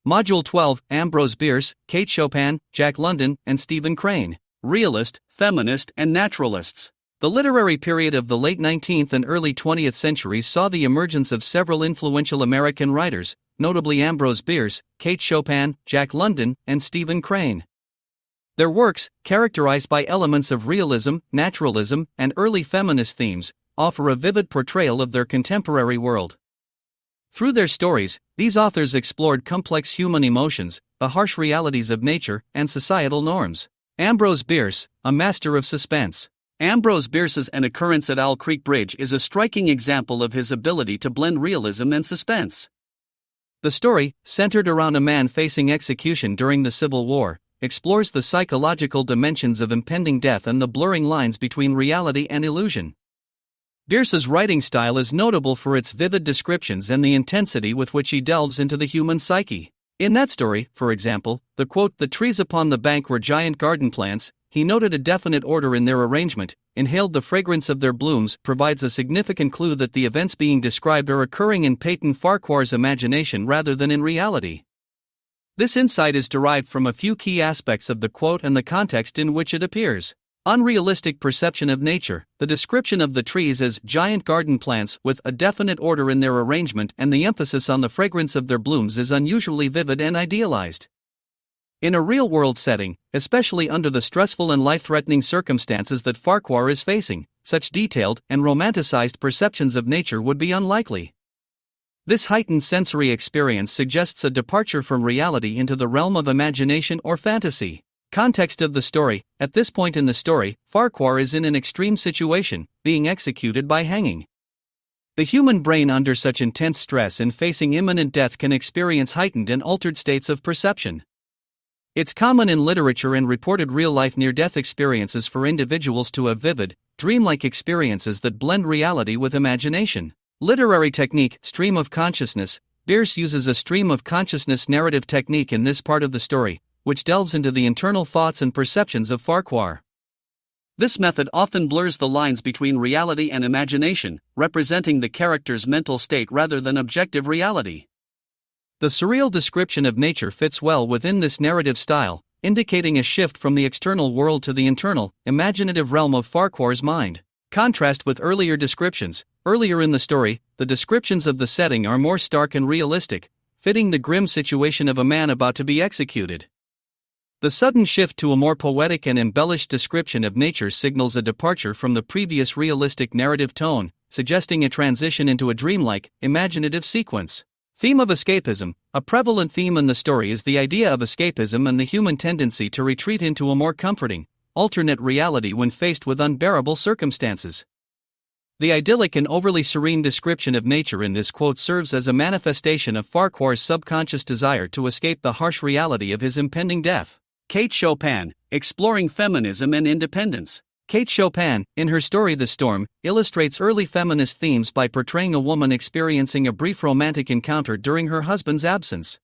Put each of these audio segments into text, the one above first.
Module 12, Ambrose Bierce, Kate Chopin, Jack London, and Stephen Crane. Realist, feminist, and naturalists. The literary period of the late 19th and early 20th centuries saw the emergence of several influential American writers, notably Ambrose Bierce, Kate Chopin, Jack London, and Stephen Crane. Their works, characterized by elements of realism, naturalism, and early feminist themes, offer a vivid portrayal of their contemporary world. Through their stories, these authors explored complex human emotions, the harsh realities of nature, and societal norms. Ambrose Bierce, a master of suspense. Ambrose Bierce's An Occurrence at Owl Creek Bridge is a striking example of his ability to blend realism and suspense. The story, centered around a man facing execution during the Civil War, explores the psychological dimensions of impending death and the blurring lines between reality and illusion. Bierce's writing style is notable for its vivid descriptions and the intensity with which he delves into the human psyche. In that story, for example, the quote, "The trees upon the bank were giant garden plants," he noted a definite order in their arrangement, inhaled the fragrance of their blooms, provides a significant clue that the events being described are occurring in Peyton Farquhar's imagination rather than in reality. This insight is derived from a few key aspects of the quote and the context in which it appears. Unrealistic perception of nature. The description of the trees as giant garden plants with a definite order in their arrangement and the emphasis on the fragrance of their blooms is unusually vivid and idealized. In a real-world setting, especially under the stressful and life-threatening circumstances that Farquhar is facing, such detailed and romanticized perceptions of nature would be unlikely. This heightened sensory experience suggests a departure from reality into the realm of imagination or fantasy. Context of the story. At this point in the story, Farquhar is in an extreme situation, being executed by hanging. The human brain under such intense stress and facing imminent death can experience heightened and altered states of perception. It's common in literature and reported real-life near-death experiences for individuals to have vivid, dreamlike experiences that blend reality with imagination. Literary technique, stream of consciousness. Bierce uses a stream of consciousness narrative technique in this part of the story, which delves into the internal thoughts and perceptions of Farquhar. This method often blurs the lines between reality and imagination, representing the character's mental state rather than objective reality. The surreal description of nature fits well within this narrative style, indicating a shift from the external world to the internal, imaginative realm of Farquhar's mind. Contrast with earlier descriptions. Earlier in the story, the descriptions of the setting are more stark and realistic, fitting the grim situation of a man about to be executed. The sudden shift to a more poetic and embellished description of nature signals a departure from the previous realistic narrative tone, suggesting a transition into a dreamlike, imaginative sequence. Theme of escapism. A prevalent theme in the story is the idea of escapism and the human tendency to retreat into a more comforting, alternate reality when faced with unbearable circumstances. The idyllic and overly serene description of nature in this quote serves as a manifestation of Farquhar's subconscious desire to escape the harsh reality of his impending death. Kate Chopin, exploring feminism and independence. Kate Chopin, in her story The Storm, illustrates early feminist themes by portraying a woman experiencing a brief romantic encounter during her husband's absence.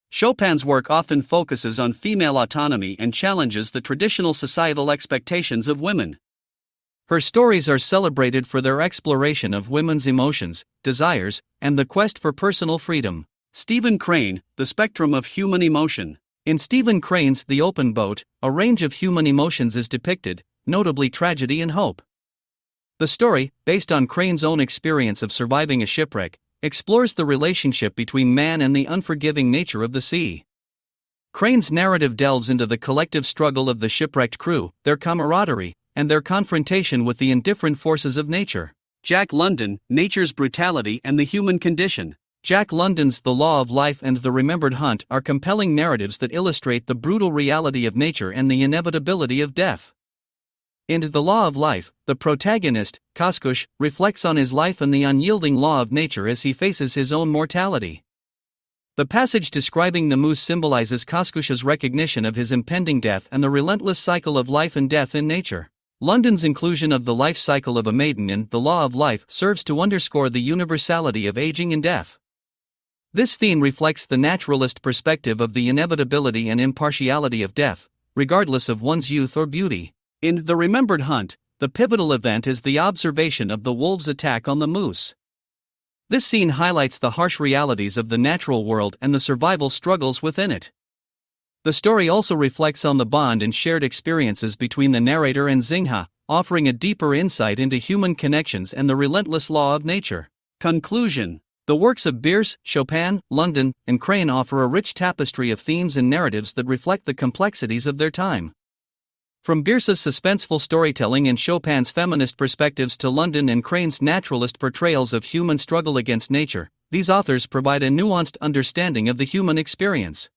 Chopin's work often focuses on female autonomy and challenges the traditional societal expectations of women. Her stories are celebrated for their exploration of women's emotions, desires, and the quest for personal freedom. Stephen Crane, The Spectrum of Human Emotion. In Stephen Crane's The Open Boat, a range of human emotions is depicted, notably tragedy and hope. The story, based on Crane's own experience of surviving a shipwreck, explores the relationship between man and the unforgiving nature of the sea. Crane's narrative delves into the collective struggle of the shipwrecked crew, their camaraderie, and their confrontation with the indifferent forces of nature. Jack London, Nature's Brutality and the Human Condition. Jack London's The Law of Life and The Remembered Hunt are compelling narratives that illustrate the brutal reality of nature and the inevitability of death. In The Law of Life, the protagonist, Koskush, reflects on his life and the unyielding law of nature as he faces his own mortality. The passage describing the moose symbolizes Koskush's recognition of his impending death and the relentless cycle of life and death in nature. London's inclusion of the life cycle of a maiden in The Law of Life serves to underscore the universality of aging and death. This theme reflects the naturalist perspective of the inevitability and impartiality of death, regardless of one's youth or beauty. In The Remembered Hunt, the pivotal event is the observation of the wolves' attack on the moose. This scene highlights the harsh realities of the natural world and the survival struggles within it. The story also reflects on the bond and shared experiences between the narrator and Xinghe, offering a deeper insight into human connections and the relentless law of nature. Conclusion. The works of Bierce, Chopin, London, and Crane offer a rich tapestry of themes and narratives that reflect the complexities of their time. From Bierce's suspenseful storytelling and Chopin's feminist perspectives to London and Crane's naturalist portrayals of human struggle against nature, these authors provide a nuanced understanding of the human experience.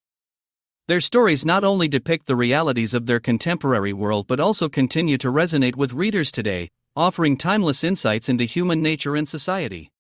Their stories not only depict the realities of their contemporary world but also continue to resonate with readers today, offering timeless insights into human nature and society.